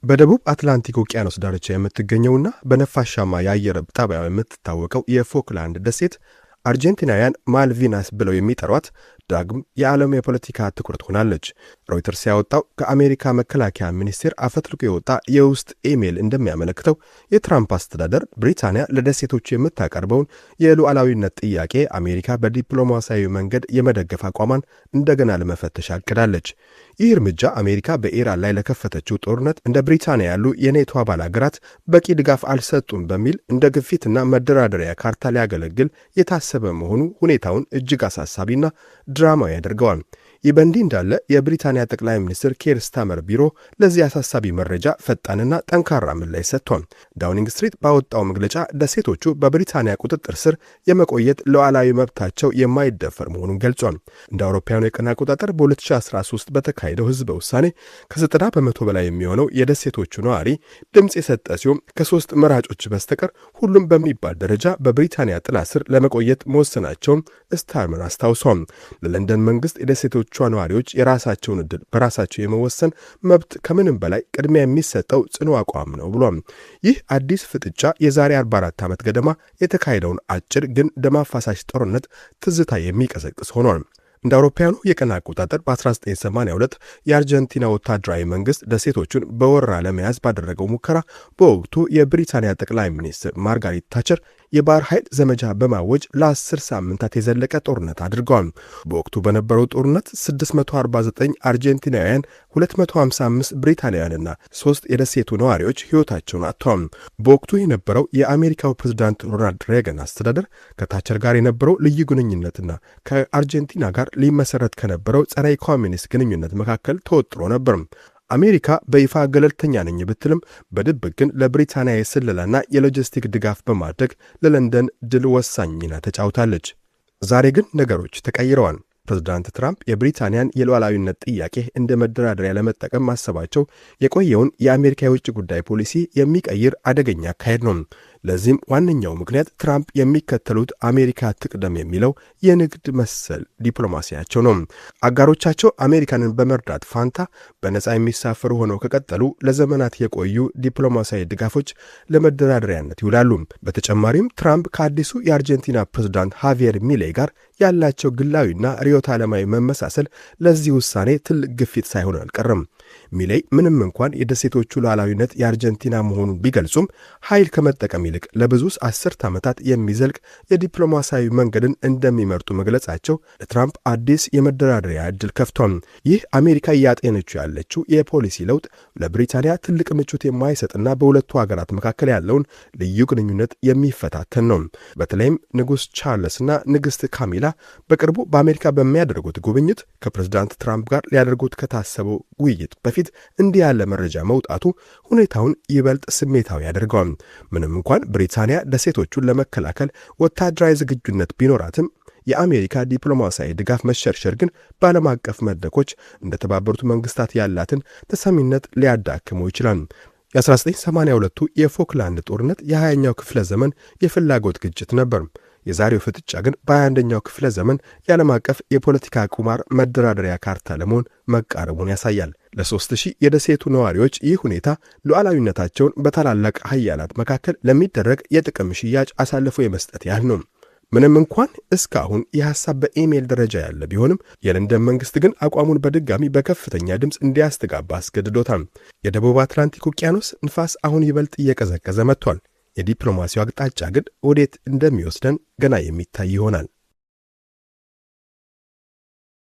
በደቡብ አትላንቲክ ውቅያኖስ ዳርቻ የምትገኘውና በነፋሻማ የአየር ጠባይ የምትታወቀው የፎክላንድ ደሴት አርጀንቲናውያን ማልቪናስ ብለው የሚጠሯት ዳግም የዓለም የፖለቲካ ትኩረት ሆናለች። ሮይተርስ ያወጣው ከአሜሪካ መከላከያ ሚኒስቴር አፈትልቆ የወጣ የውስጥ ኢሜል እንደሚያመለክተው የትራምፕ አስተዳደር ብሪታንያ ለደሴቶች የምታቀርበውን የሉዓላዊነት ጥያቄ አሜሪካ በዲፕሎማሲያዊ መንገድ የመደገፍ አቋሟን እንደገና ለመፈተሽ አቅዳለች። ይህ እርምጃ አሜሪካ በኢራን ላይ ለከፈተችው ጦርነት እንደ ብሪታንያ ያሉ የኔቶ አባል ሀገራት በቂ ድጋፍ አልሰጡም በሚል እንደ ግፊትና መደራደሪያ ካርታ ሊያገለግል የታሰበ መሆኑ ሁኔታውን እጅግ አሳሳቢና ድራማዊ ያደርገዋል። ይህ በእንዲህ እንዳለ የብሪታንያ ጠቅላይ ሚኒስትር ኬር ስታመር ቢሮ ለዚህ አሳሳቢ መረጃ ፈጣንና ጠንካራ ምላሽ ሰጥቷል። ዳውኒንግ ስትሪት ባወጣው መግለጫ ደሴቶቹ በብሪታንያ ቁጥጥር ስር የመቆየት ሉዓላዊ መብታቸው የማይደፈር መሆኑን ገልጿል። እንደ አውሮፓውያኑ የቀን አቆጣጠር በ2013 በተካሄደው ህዝበ ውሳኔ ከ90 በመቶ በላይ የሚሆነው የደሴቶቹ ነዋሪ ድምፅ የሰጠ ሲሆን ከሶስት መራጮች በስተቀር ሁሉም በሚባል ደረጃ በብሪታንያ ጥላ ስር ለመቆየት መወሰናቸውን ስታርመር አስታውሷል። ለለንደን መንግስት የደሴቶቹ ነዋሪዎች የራሳቸውን ዕድል በራሳቸው የመወሰን መብት ከምንም በላይ ቅድሚያ የሚሰጠው ጽኑ አቋም ነው ብሏል። ይህ አዲስ ፍጥጫ የዛሬ 44 ዓመት ገደማ የተካሄደውን አጭር ግን ደም አፋሳሽ ጦርነት ትዝታ የሚቀሰቅስ ሆኗል። እንደ አውሮፓውያኑ የቀን አቆጣጠር በ1982 የአርጀንቲና ወታደራዊ መንግስት ደሴቶቹን በወረራ ለመያዝ ባደረገው ሙከራ በወቅቱ የብሪታንያ ጠቅላይ ሚኒስትር ማርጋሬት ታቸር የባህር ኃይል ዘመቻ በማወጅ ለ10 ሳምንታት የዘለቀ ጦርነት አድርገዋል። በወቅቱ በነበረው ጦርነት 649 አርጀንቲናውያን፣ 255 ብሪታንያውያንና 3 የደሴቱ ነዋሪዎች ሕይወታቸውን አጥተዋል። በወቅቱ የነበረው የአሜሪካው ፕሬዝዳንት ሮናልድ ሬገን አስተዳደር ከታቸር ጋር የነበረው ልዩ ግንኙነትና ከአርጀንቲና ጋር ሊመሰረት ከነበረው ጸረ ኮሚኒስት ግንኙነት መካከል ተወጥሮ ነበር። አሜሪካ በይፋ ገለልተኛ ነኝ ብትልም በድብቅ ግን ለብሪታንያ የስለላና የሎጂስቲክ ድጋፍ በማድረግ ለለንደን ድል ወሳኝ ሚና ተጫውታለች። ዛሬ ግን ነገሮች ተቀይረዋል። ፕሬዝዳንት ትራምፕ የብሪታንያን የሉዓላዊነት ጥያቄ እንደ መደራደሪያ ለመጠቀም ማሰባቸው የቆየውን የአሜሪካ የውጭ ጉዳይ ፖሊሲ የሚቀይር አደገኛ አካሄድ ነው። ለዚህም ዋነኛው ምክንያት ትራምፕ የሚከተሉት አሜሪካ ትቅደም የሚለው የንግድ መሰል ዲፕሎማሲያቸው ነው። አጋሮቻቸው አሜሪካንን በመርዳት ፋንታ በነፃ የሚሳፈሩ ሆነው ከቀጠሉ ለዘመናት የቆዩ ዲፕሎማሲያዊ ድጋፎች ለመደራደሪያነት ይውላሉ። በተጨማሪም ትራምፕ ከአዲሱ የአርጀንቲና ፕሬዝዳንት ሃቪየር ሚሌይ ጋር ያላቸው ግላዊና ርዕዮተ ዓለማዊ መመሳሰል ለዚህ ውሳኔ ትልቅ ግፊት ሳይሆን አልቀረም። ሚሌይ ምንም እንኳን የደሴቶቹ ሉዓላዊነት የአርጀንቲና መሆኑን ቢገልጹም ኃይል ከመጠቀም ይልቅ ለብዙ 10 ዓመታት የሚዘልቅ የዲፕሎማሲያዊ መንገድን እንደሚመርጡ መግለጻቸው ለትራምፕ አዲስ የመደራደሪያ ዕድል ከፍቷል። ይህ አሜሪካ እያጤነችው ያለችው የፖሊሲ ለውጥ ለብሪታንያ ትልቅ ምቾት የማይሰጥና በሁለቱ ሀገራት መካከል ያለውን ልዩ ግንኙነት የሚፈታተን ነው። በተለይም ንጉሥ ቻርልስና ንግሥት ካሚላ በቅርቡ በአሜሪካ በሚያደርጉት ጉብኝት ከፕሬዝዳንት ትራምፕ ጋር ሊያደርጉት ከታሰበው ውይይት በፊት እንዲህ ያለ መረጃ መውጣቱ ሁኔታውን ይበልጥ ስሜታዊ ያደርገዋል። ምንም እንኳን ብሪታንያ ደሴቶቹን ለመከላከል ወታደራዊ ዝግጁነት ቢኖራትም የአሜሪካ ዲፕሎማሲያዊ ድጋፍ መሸርሸር ግን በዓለም አቀፍ መድረኮች እንደተባበሩት መንግስታት ያላትን ተሰሚነት ሊያዳክመው ይችላል። የ1982ቱ የፎክላንድ ጦርነት የ20ኛው ክፍለ ዘመን የፍላጎት ግጭት ነበር። የዛሬው ፍጥጫ ግን በ21ኛው ክፍለ ዘመን የዓለም አቀፍ የፖለቲካ ቁማር መደራደሪያ ካርታ ለመሆን መቃረቡን ያሳያል። ለ3000 የደሴቱ ነዋሪዎች ይህ ሁኔታ ሉዓላዊነታቸውን በታላላቅ ሀያላት መካከል ለሚደረግ የጥቅም ሽያጭ አሳልፎ የመስጠት ያህል ነው። ምንም እንኳን እስካሁን የሐሳብ በኢሜል ደረጃ ያለ ቢሆንም የለንደን መንግስት ግን አቋሙን በድጋሚ በከፍተኛ ድምፅ እንዲያስተጋባ አስገድዶታል። የደቡብ አትላንቲክ ውቅያኖስ ንፋስ አሁን ይበልጥ እየቀዘቀዘ መጥቷል። የዲፕሎማሲው አቅጣጫ ግን ወዴት እንደሚወስደን ገና የሚታይ ይሆናል።